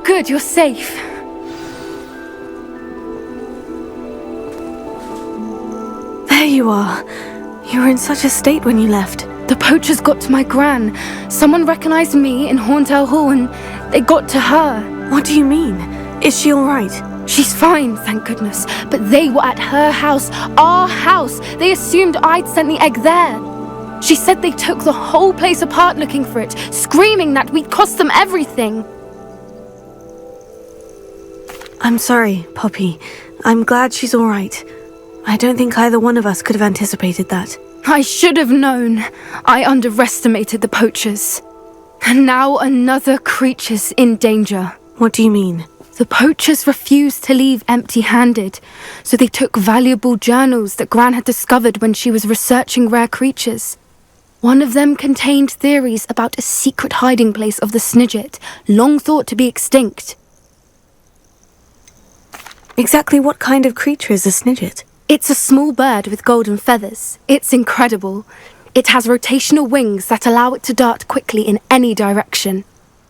good, you're safe. There you are. You were in such a state when you left. The poachers got to my gran. Someone recognized me in Horntail Hall and they got to her. What do you mean? Is she all right? She's fine, thank goodness. But they were at her house, our house. They assumed I'd sent the egg there. She said they took the whole place apart looking for it, screaming that we'd cost them everything. I'm sorry, Poppy. I'm glad she's all right. I don't think either one of us could have anticipated that. I should have known. I underestimated the poachers. And now another creature's in danger. What do you mean? The poachers refused to leave empty-handed, so they took valuable journals that Gran had discovered when she was researching rare creatures. One of them contained theories about a secret hiding place of the Snidget, long thought to be extinct. Exactly what kind of creature is a Snidget? It's a small bird with golden feathers. It's incredible. It has rotational wings that allow it to dart quickly in any direction.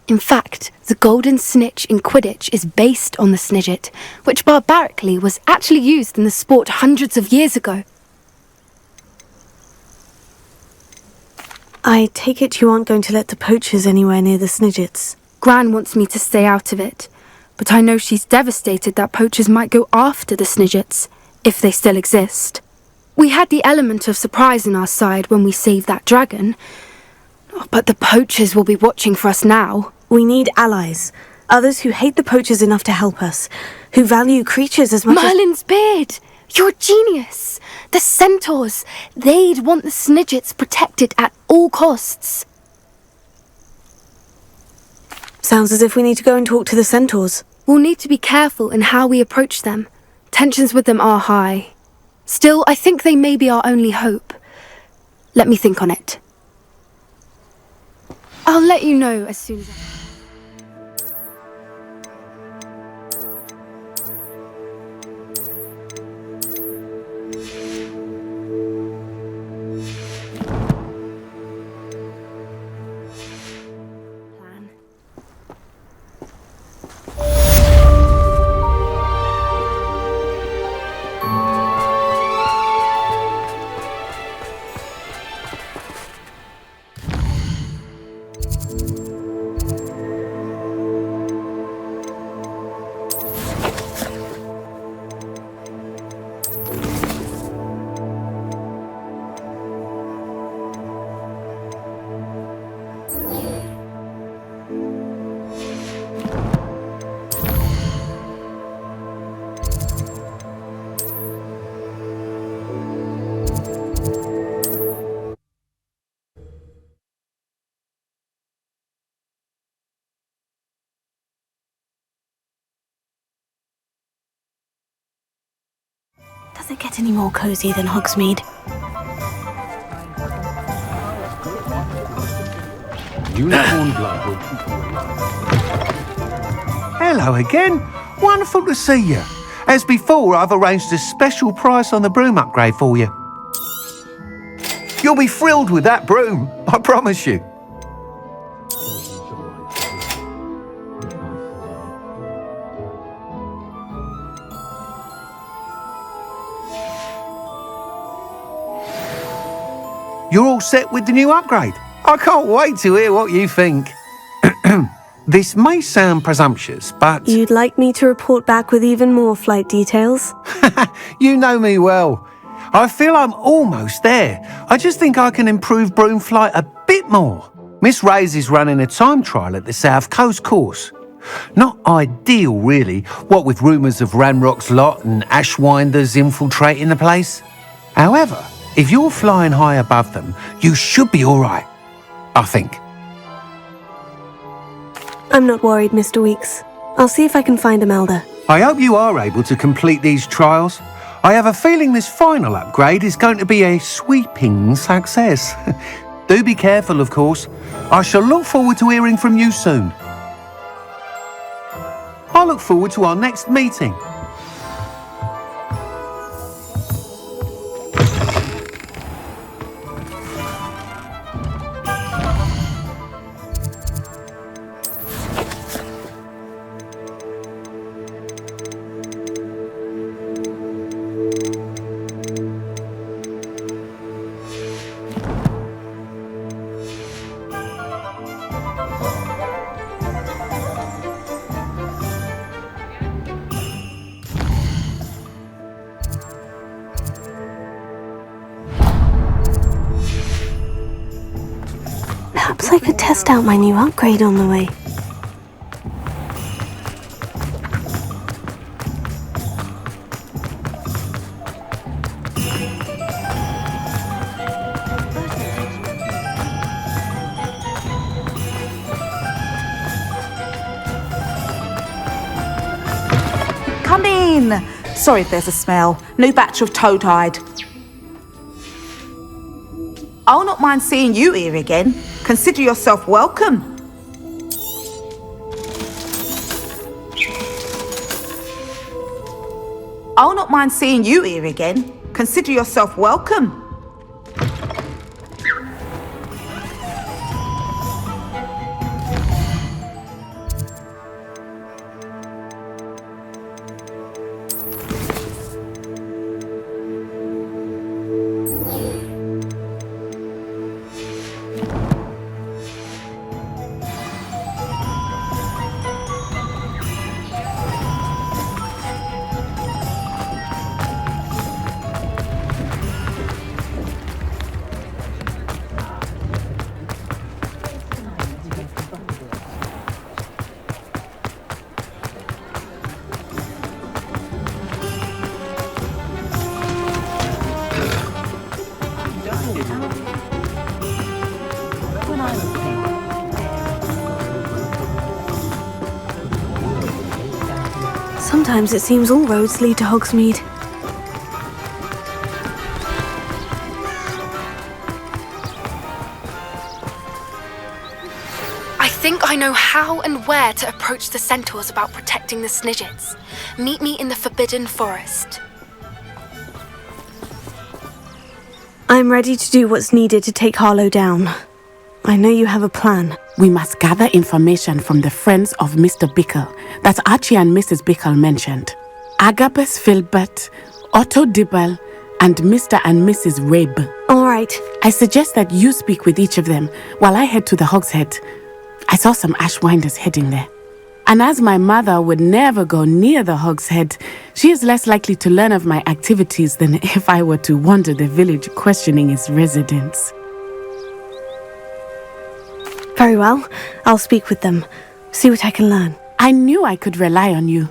In fact, the golden snitch in Quidditch is based on the Snidget, which barbarically was actually used in the sport hundreds of years ago. I take it you aren't going to let the poachers anywhere near the Snidgets. Gran wants me to stay out of it, but I know she's devastated that poachers might go after the Snidgets, if they still exist. We had the element of surprise on our side when we saved that dragon, but the poachers will be watching for us now. We need allies. Others who hate the poachers enough to help us. Who value creatures as much Merlin's beard! You're a genius! The centaurs! They'd want the Snidgets protected at all costs. Sounds as if we need to go and talk to the centaurs. We'll need to be careful in how we approach them. Tensions with them are high. Still, I think they may be our only hope. Let me think on it. I'll let you know as soon as I... Does it get any more cozy than Hogsmeade? Unicorn blood. Hello again. Wonderful to see you. As before, I've arranged a special price on the broom upgrade for you. You'll be thrilled with that broom, I promise you. You're all set with the new upgrade. I can't wait to hear what you think. This may sound presumptuous, but... You'd like me to report back with even more flight details? You know me well. I feel I'm almost there. I just think I can improve broom flight a bit more. Miss Raze is running a time trial at the South Coast course. Not ideal, really, what with rumours of Ranrock's lot and Ashwinders infiltrating the place. However, if you're flying high above them, you should be all right, I think. I'm not worried, Mr. Weeks. I'll see if I can find Imelda. I hope you are able to complete these trials. I have a feeling this final upgrade is going to be a sweeping success. Do be careful, of course. I shall look forward to hearing from you soon. I look forward to our next meeting. I could test out my new upgrade on the way. Come in! Sorry if there's a smell. New batch of toad-hide. I'll not mind seeing you here again. Consider yourself welcome. I'll not mind seeing you here again. Consider yourself welcome. Sometimes it seems all roads lead to Hogsmeade. I think I know how and where to approach the centaurs about protecting the Snidgets. Meet me in the Forbidden Forest. I'm ready to do what's needed to take Harlow down. I know you have a plan. We must gather information from the friends of Mr. Bickle that Archie and Mrs. Bickle mentioned. Agabus Filbert, Otto Dibble, and Mr. and Mrs. Rabe. All right. I suggest that you speak with each of them while I head to the Hogshead. I saw some Ashwinders heading there. And as my mother would never go near the Hogshead, she is less likely to learn of my activities than if I were to wander the village questioning its residents. Very well. I'll speak with them. See what I can learn. I knew I could rely on you.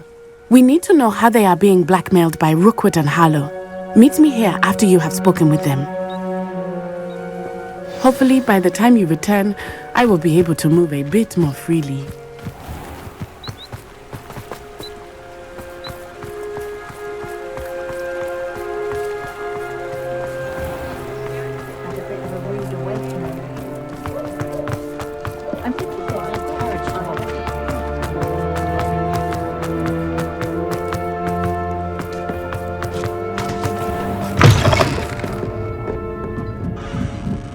We need to know how they are being blackmailed by Rookwood and Harlow. Meet me here after you have spoken with them. Hopefully, by the time you return, I will be able to move a bit more freely.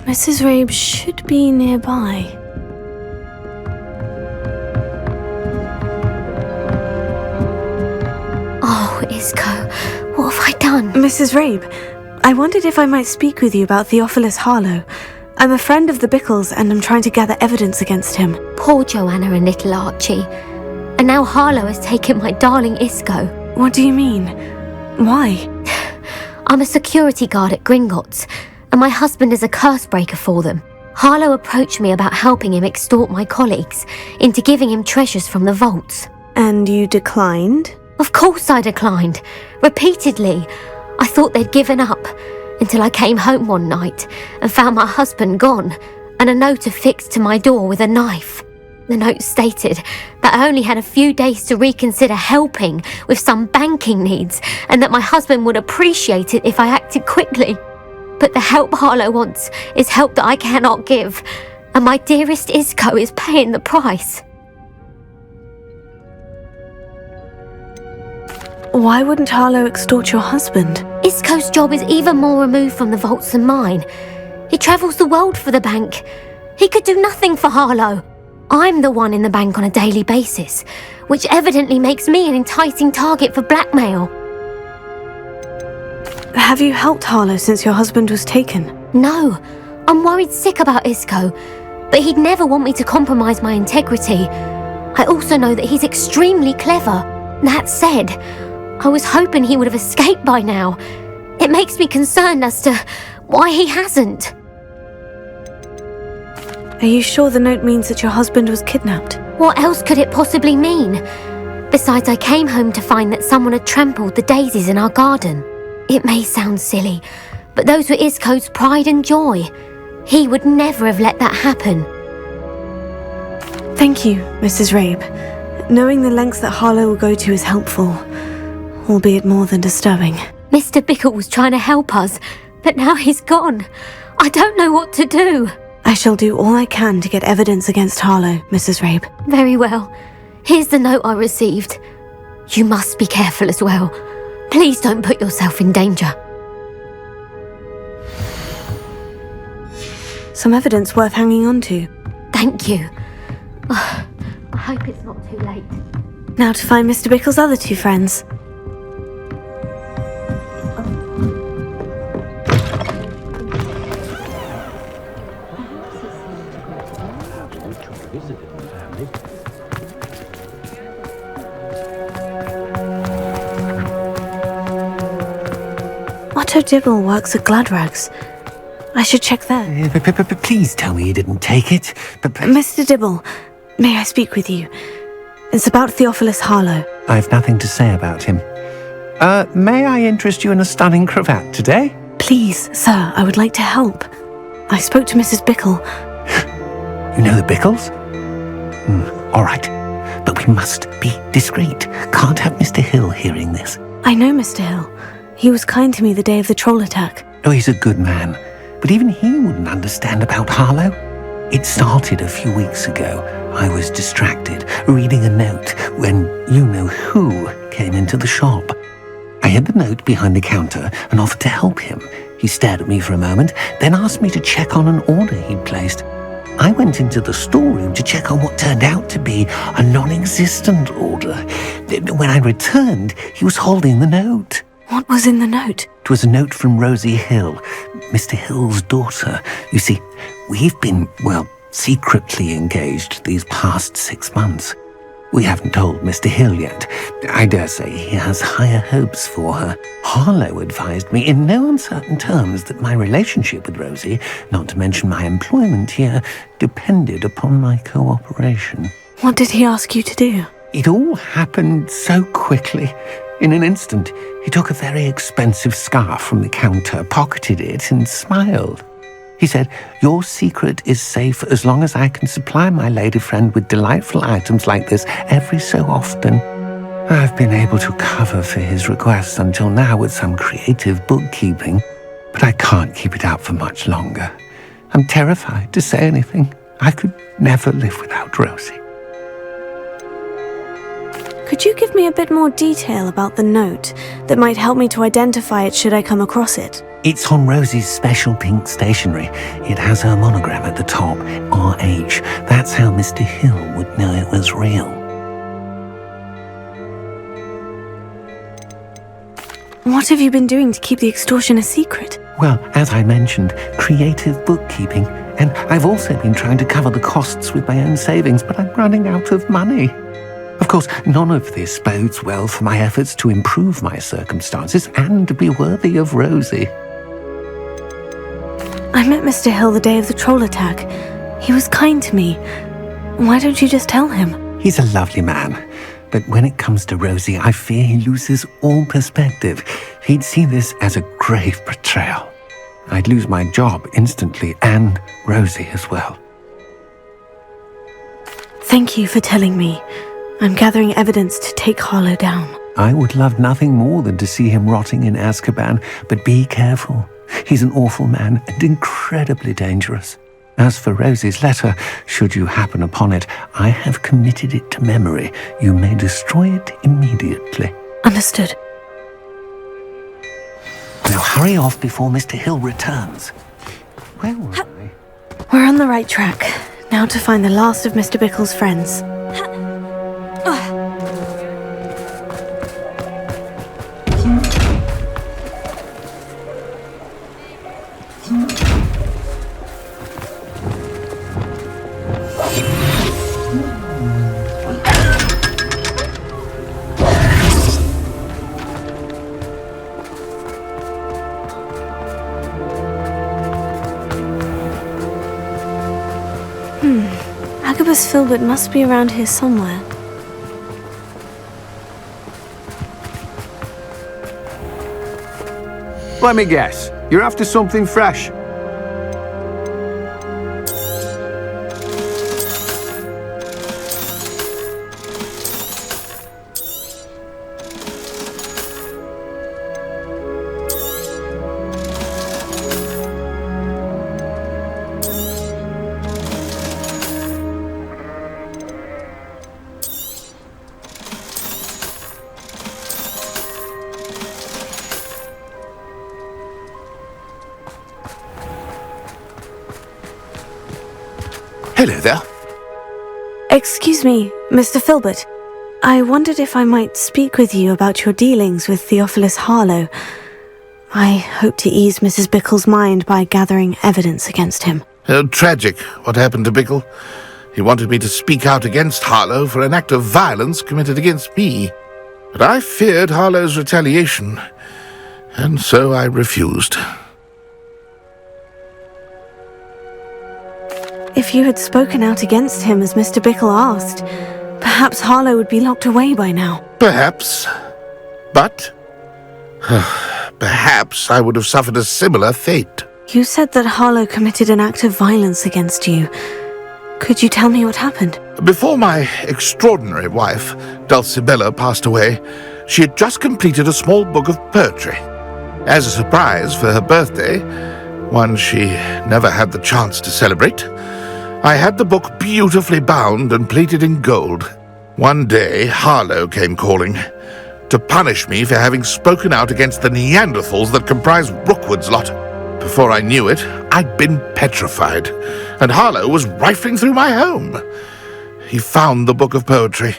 Mrs. Rabe should be nearby. Oh, Isco, what have I done? Mrs. Rabe, I wondered if I might speak with you about Theophilus Harlow. I'm a friend of the Bickles and I'm trying to gather evidence against him. Poor Joanna and little Archie. And now Harlow has taken my darling Isco. What do you mean? Why? I'm a security guard at Gringotts, and my husband is a curse breaker for them. Harlow approached me about helping him extort my colleagues into giving him treasures from the vaults. And you declined? Of course I declined. Repeatedly. I thought they'd given up, until I came home one night and found my husband gone, and a note affixed to my door with a knife. The note stated that I only had a few days to reconsider helping with some banking needs, and that my husband would appreciate it if I acted quickly. But the help Harlow wants is help that I cannot give, and my dearest Isco is paying the price. Why wouldn't Harlow extort your husband? Isco's job is even more removed from the vaults than mine. He travels the world for the bank. He could do nothing for Harlow. I'm the one in the bank on a daily basis, which evidently makes me an enticing target for blackmail. Have you helped Harlow since your husband was taken? No, I'm worried sick about Isco, but he'd never want me to compromise my integrity. I also know that he's extremely clever. That said, I was hoping he would have escaped by now. It makes me concerned as to why he hasn't. Are you sure the note means that your husband was kidnapped? What else could it possibly mean? Besides, I came home to find that someone had trampled the daisies in our garden. It may sound silly, but those were Isco's pride and joy. He would never have let that happen. Thank you, Mrs. Rabe. Knowing the lengths that Harlow will go to is helpful, albeit more than disturbing. Mr. Bickle was trying to help us, but now he's gone. I don't know what to do. I shall do all I can to get evidence against Harlow, Mrs. Rabe. Very well. Here's the note I received. You must be careful as well. Please don't put yourself in danger. Some evidence worth hanging on to. Thank you. I hope it's not too late. Now to find Mr. Bickle's other two friends. Otto Dibble works at Gladrags. I should check there. Please tell me you didn't take it. Mr. Dibble, may I speak with you? It's about Theophilus Harlow. I've nothing to say about him. May I interest you in a stunning cravat today? Please, sir, I would like to help. I spoke to Mrs. Bickle. You know the Bickles? All right. But we must be discreet. Can't have Mr. Hill hearing this. I know Mr. Hill. He was kind to me the day of the troll attack. Oh, he's a good man. But even he wouldn't understand about Harlow. It started a few weeks ago. I was distracted, reading a note, when you-know-who came into the shop. I hid the note behind the counter and offered to help him. He stared at me for a moment, then asked me to check on an order he'd placed. I went into the storeroom to check on what turned out to be a non-existent order. When I returned, he was holding the note. What was in the note? It was a note from Rosie Hill, Mr. Hill's daughter. You see, we've been, secretly engaged these past 6 months. We haven't told Mr. Hill yet. I dare say he has higher hopes for her. Harlow advised me in no uncertain terms that my relationship with Rosie, not to mention my employment here, depended upon my cooperation. What did he ask you to do? It all happened so quickly. In an instant, he took a very expensive scarf from the counter, pocketed it, and smiled. He said, "Your secret is safe as long as I can supply my lady friend with delightful items like this every so often." I've been able to cover for his requests until now with some creative bookkeeping, but I can't keep it up for much longer. I'm terrified to say anything. I could never live without Rosie. Could you give me a bit more detail about the note that might help me to identify it should I come across it? It's on Rosie's special pink stationery. It has her monogram at the top, RH. That's how Mr. Hill would know it was real. What have you been doing to keep the extortion a secret? Well, as I mentioned, creative bookkeeping. And I've also been trying to cover the costs with my own savings, but I'm running out of money. Of course, none of this bodes well for my efforts to improve my circumstances and to be worthy of Rosie. I met Mr. Hill the day of the troll attack. He was kind to me. Why don't you just tell him? He's a lovely man. But when it comes to Rosie, I fear he loses all perspective. He'd see this as a grave betrayal. I'd lose my job instantly, and Rosie as well. Thank you for telling me. I'm gathering evidence to take Harlow down. I would love nothing more than to see him rotting in Azkaban, but be careful. He's an awful man and incredibly dangerous. As for Rosie's letter, should you happen upon it, I have committed it to memory. You may destroy it immediately. Understood. Now hurry off before Mr. Hill returns. Where were I? We're on the right track. Now to find the last of Mr. Bickle's friends. Agabus Filbert must be around here somewhere. Let me guess. You're after something fresh. Hello there. Excuse me, Mr. Filbert. I wondered if I might speak with you about your dealings with Theophilus Harlow. I hope to ease Mrs. Bickle's mind by gathering evidence against him. Tragic, what happened to Bickle. He wanted me to speak out against Harlow for an act of violence committed against me. But I feared Harlow's retaliation, and so I refused. If you had spoken out against him as Mr. Bickle asked, perhaps Harlow would be locked away by now. Perhaps. But perhaps I would have suffered a similar fate. You said that Harlow committed an act of violence against you. Could you tell me what happened? Before my extraordinary wife, Dulcibella, passed away, she had just completed a small book of poetry. As a surprise for her birthday, one she never had the chance to celebrate, I had the book beautifully bound and plated in gold. One day, Harlow came calling to punish me for having spoken out against the Neanderthals that comprise Rookwood's lot. Before I knew it, I'd been petrified, and Harlow was rifling through my home. He found the book of poetry,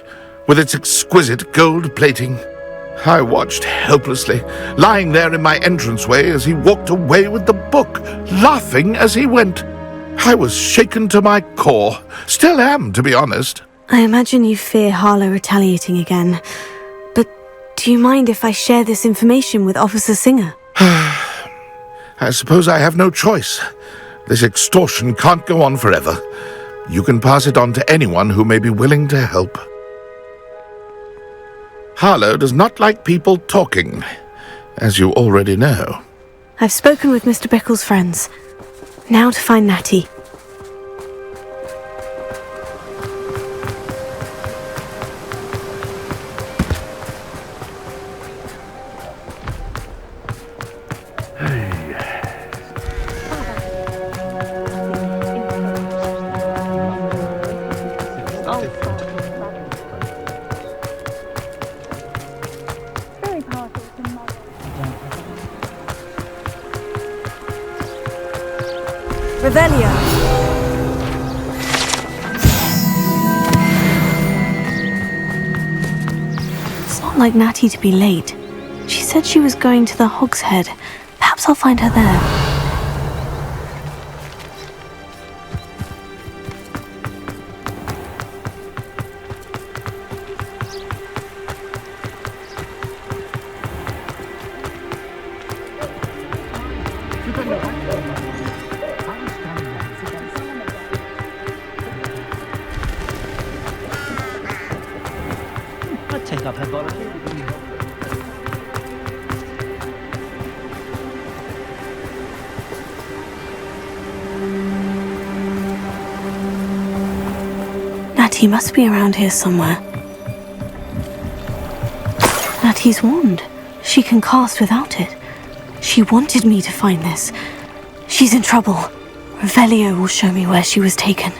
with its exquisite gold plating. I watched helplessly, lying there in my entranceway as he walked away with the book, laughing as he went. I was shaken to my core. Still am, to be honest. I imagine you fear Harlow retaliating again. But do you mind if I share this information with Officer Singer? I suppose I have no choice. This extortion can't go on forever. You can pass it on to anyone who may be willing to help. Harlow does not like people talking, as you already know. I've spoken with Mr. Bickle's friends. Now to find Natty. Revelio. It's not like Natty to be late. She said she was going to the Hog's Head. Perhaps I'll find her there. Natty must be around here somewhere. Natty's wand. She can cast without it. She wanted me to find this. She's in trouble. Revelio will show me where she was taken.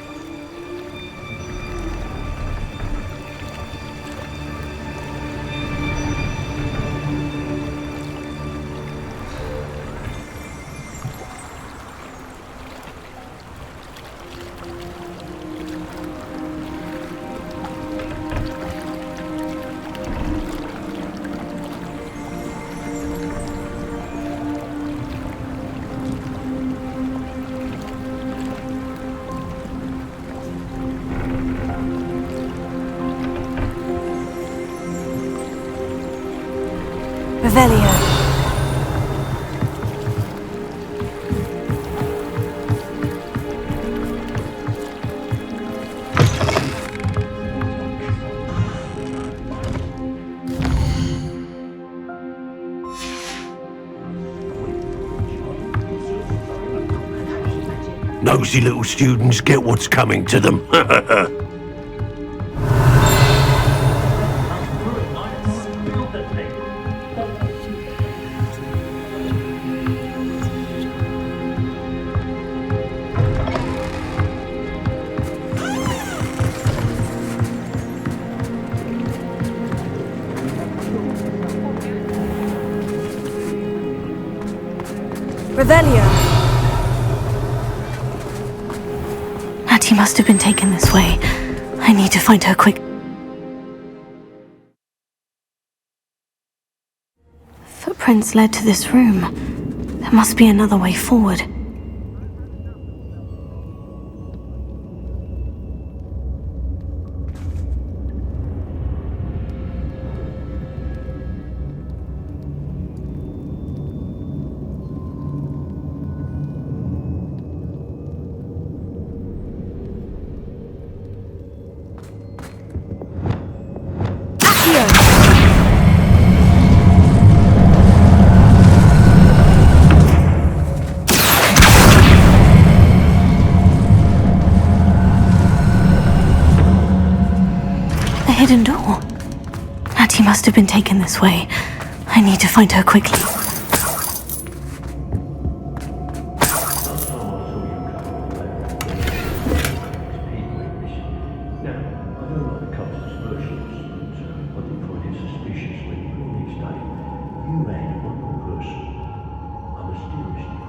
Revelio. Nosy little students get what's coming to them. Revelio! Natty must have been taken this way. I need to find her quick. Footprints led to this room. There must be another way forward. Hidden door. Natty must have been taken this way. I need to find her quickly.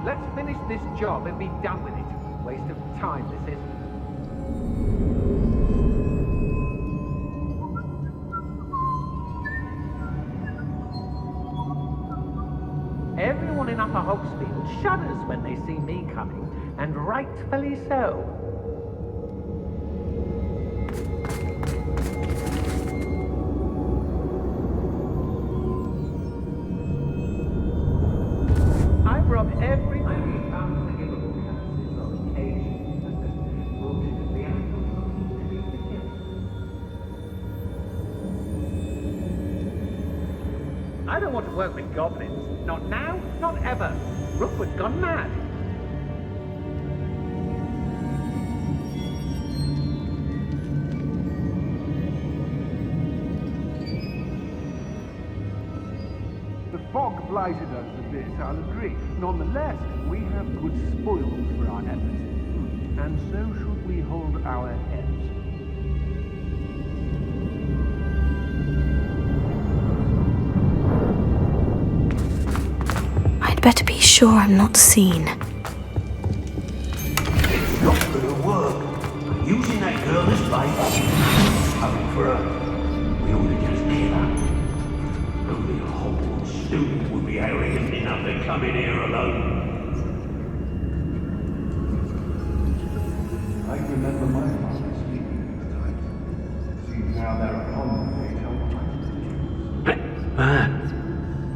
Let's finish this job and be done with it. Waste of time, this is. Everyone in Upper Hogsfield shudders when they see me coming, and rightfully so. I rob every I don't want to work with goblins. Not now, not ever. Rookwood's gone mad. The fog blighted us a bit, I'll agree. Nonetheless, we have good spoils for our efforts. And so should we hold our heads. I'd better be sure I'm not seen. It's not gonna work. Using that girl as bait. Coming for her. We ought to just hear that. Only a Hogwarts student would be arrogant enough to come in here alone. I remember my father speaking this time. Seems now they're upon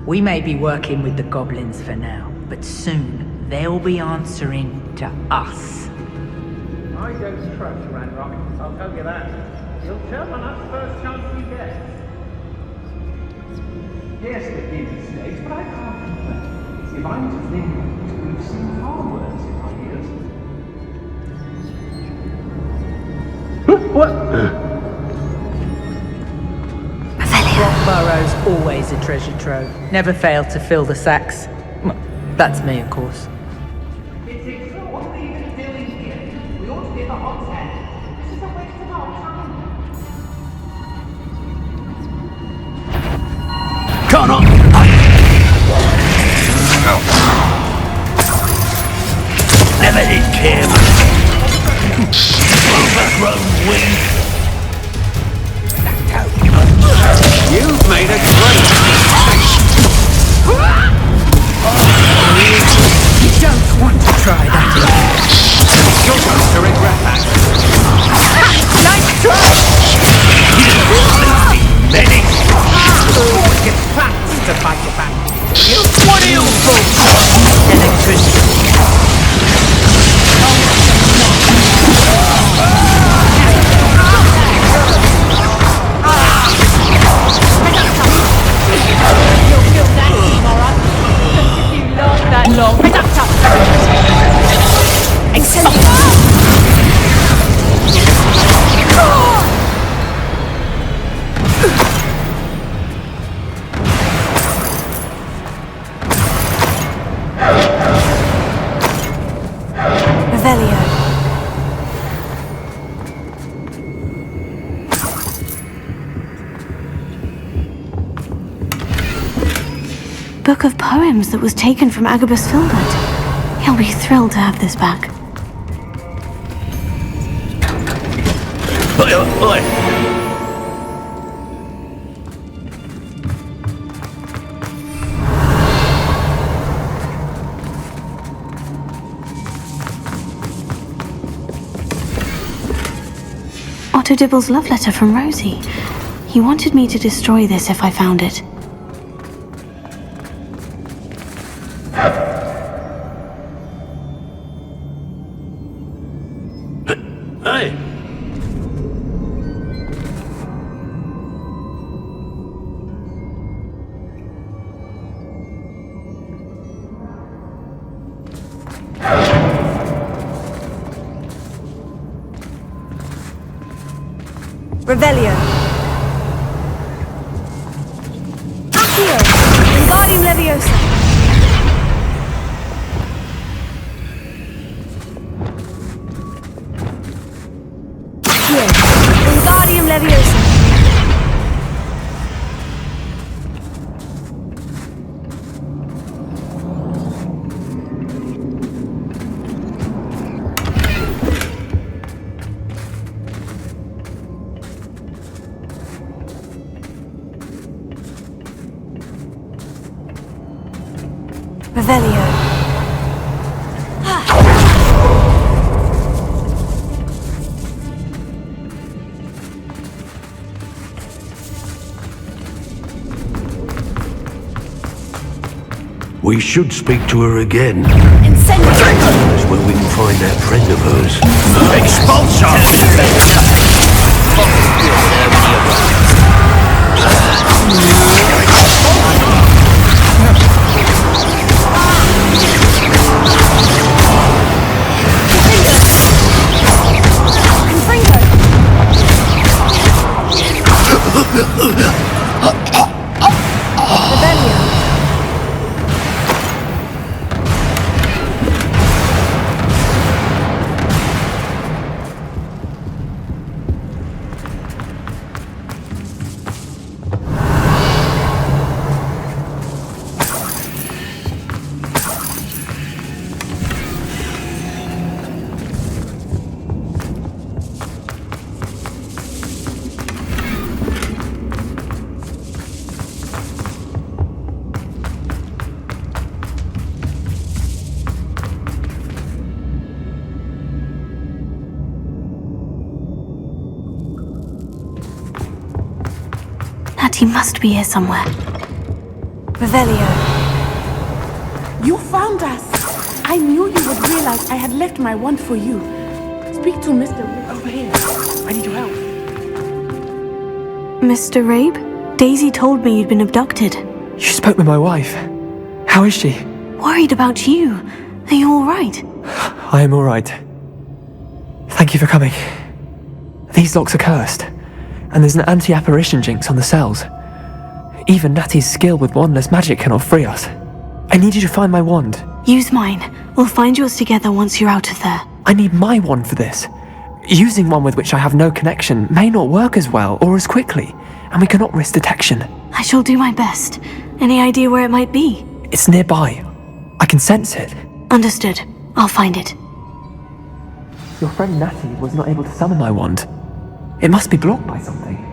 We may be working with the goblins for now, but soon they'll be answering to us. I don't trust Ranrock, I'll tell you that. He'll turn on us first chance we get. Yes, the game states, but I can't complain. If I'm to think of it, we've seen far worse in our years. What? Burrow's always a treasure trove. Never failed to fill the sacks. Well, that's me, of course. It's exhausting. What are we even doing here? We ought to be at the hogshead. This is a waste of our time. Come on! Never did care much. Overgrown wind. You've made a great mistake. You don't want to try that again. You're going to regret that. Nice try! Many. Always get facts to fight your back. What are you for? Electricity. Long. Except book of poems that was taken from Agabus Filbert. He'll be thrilled to have this back. Otto Dibble's love letter from Rosie. He wanted me to destroy this if I found it. Hey! Revelio. Accio. Wingardium Leviosa. Accio. Wingardium Leviosa. Revelio. We should speak to her again. Incendio. That's where we can find that friend of hers. He must be here somewhere. Revelio. You found us! I knew you would realize I had left my wand for you. Speak to Mr. Rabe over here. I need your help. Mr. Rabe? Daisy told me you'd been abducted. You spoke with my wife. How is she? Worried about you. Are you alright? I am alright. Thank you for coming. These locks are cursed, and there's an anti-apparition jinx on the cells. Even Natty's skill with wandless magic cannot free us. I need you to find my wand. Use mine. We'll find yours together once you're out of there. I need my wand for this. Using one with which I have no connection may not work as well or as quickly, and we cannot risk detection. I shall do my best. Any idea where it might be? It's nearby. I can sense it. Understood. I'll find it. Your friend Natty was not able to summon my wand. It must be blocked by something.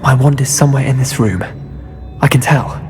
My wand is somewhere in this room. I can tell.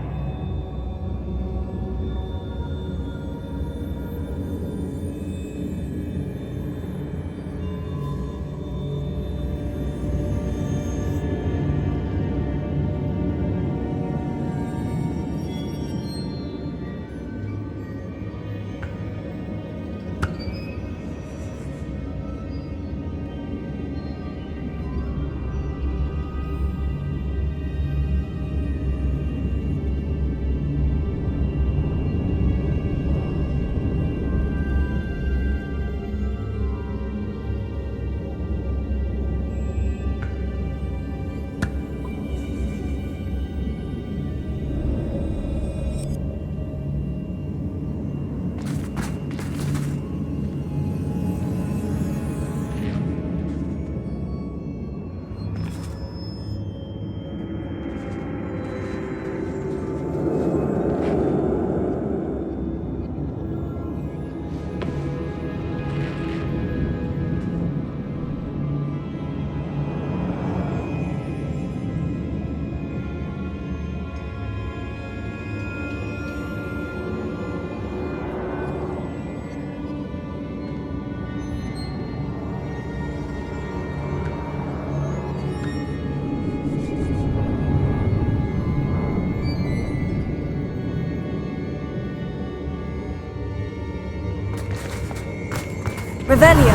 Revelio!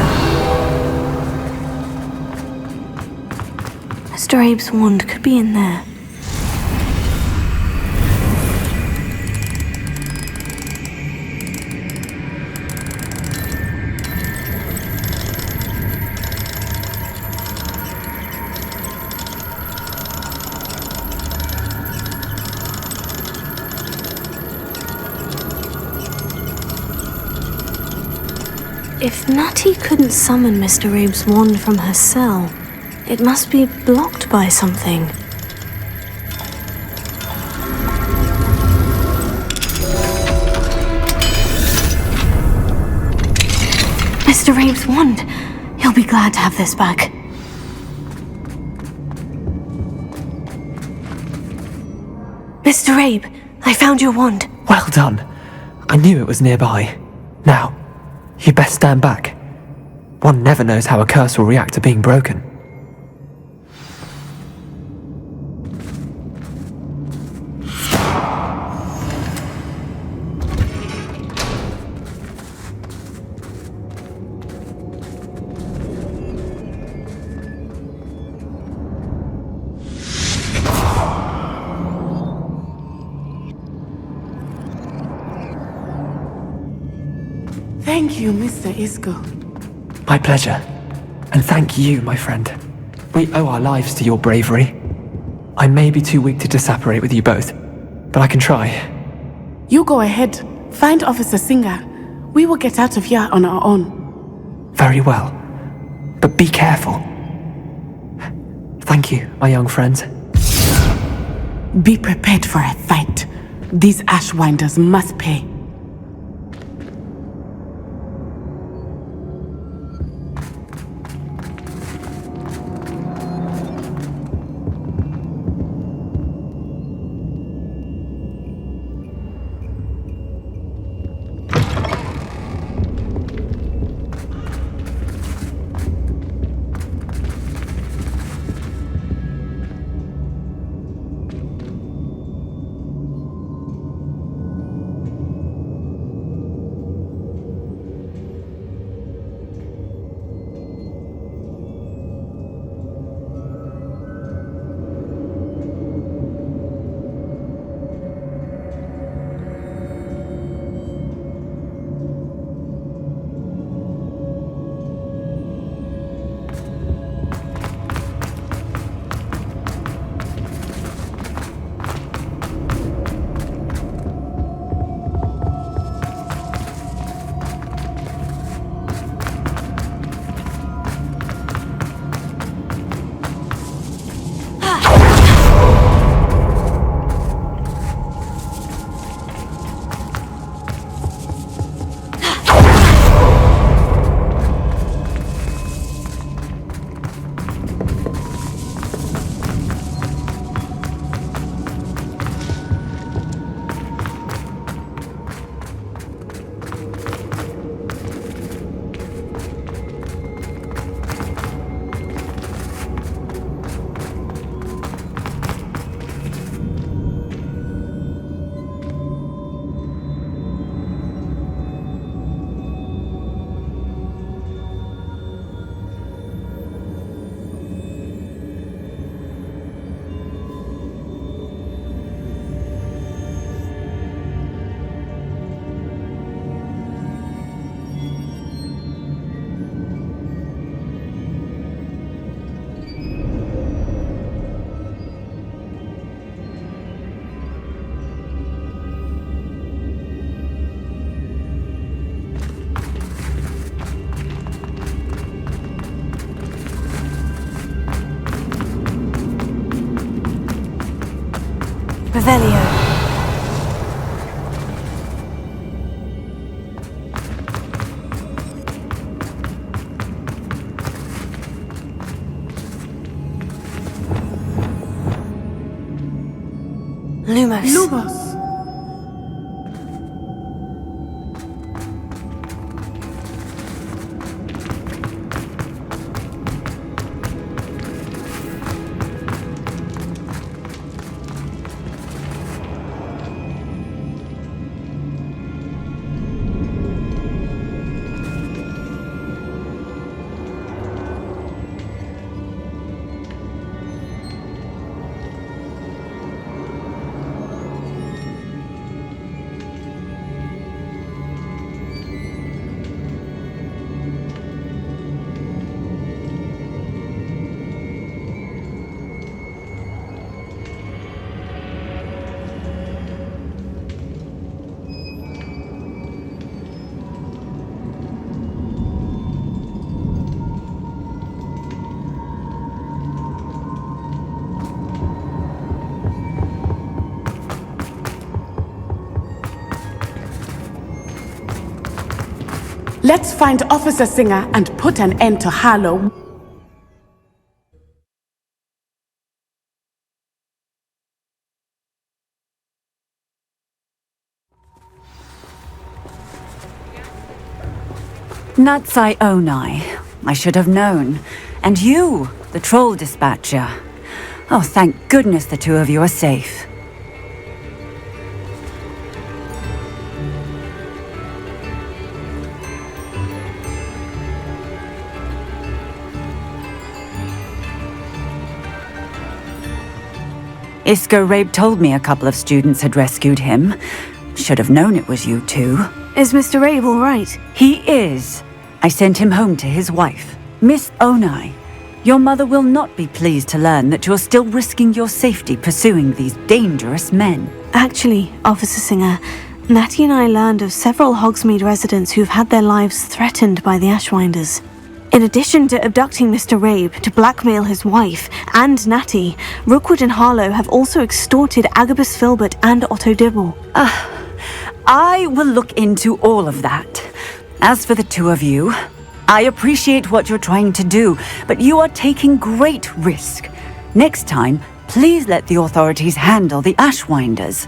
Mr. Abe's wand could be in there. If Natty couldn't summon Mr. Abe's wand from her cell, it must be blocked by something. Mr. Abe's wand! He'll be glad to have this back. Mr. Abe, I found your wand. Well done. I knew it was nearby. Now, you best stand back. One never knows how a curse will react to being broken. Thank you, Mr. Isco. My pleasure. And thank you, my friend. We owe our lives to your bravery. I may be too weak to disapparate with you both, but I can try. You go ahead. Find Officer Singer. We will get out of here on our own. Very well. But be careful. Thank you, my young friends. Be prepared for a fight. These Ashwinders must pay. Revelio. Lumos. Lumos. Let's find Officer Singer and put an end to Harlow. Natsai Onai. I should have known. And you, the troll dispatcher. Oh, thank goodness the two of you are safe. Isco Rabe told me a couple of students had rescued him. Should have known it was you two. Is Mr. Rabe all right? He is. I sent him home to his wife. Miss Onai, your mother will not be pleased to learn that you're still risking your safety pursuing these dangerous men. Actually, Officer Singer, Natty and I learned of several Hogsmeade residents who've had their lives threatened by the Ashwinders. In addition to abducting Mr. Rabe to blackmail his wife and Natty, Rookwood and Harlow have also extorted Agabus Filbert and Otto Dibble. I will look into all of that. As for the two of you, I appreciate what you're trying to do, but you are taking great risk. Next time, please let the authorities handle the Ashwinders.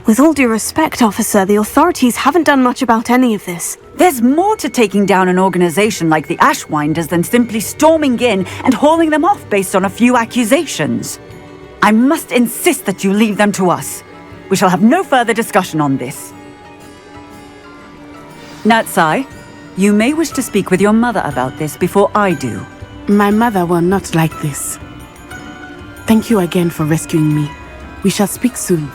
With all due respect, officer, the authorities haven't done much about any of this. There's more to taking down an organization like the Ashwinders than simply storming in and hauling them off based on a few accusations. I must insist that you leave them to us. We shall have no further discussion on this. Natsai, you may wish to speak with your mother about this before I do. My mother will not like this. Thank you again for rescuing me. We shall speak soon.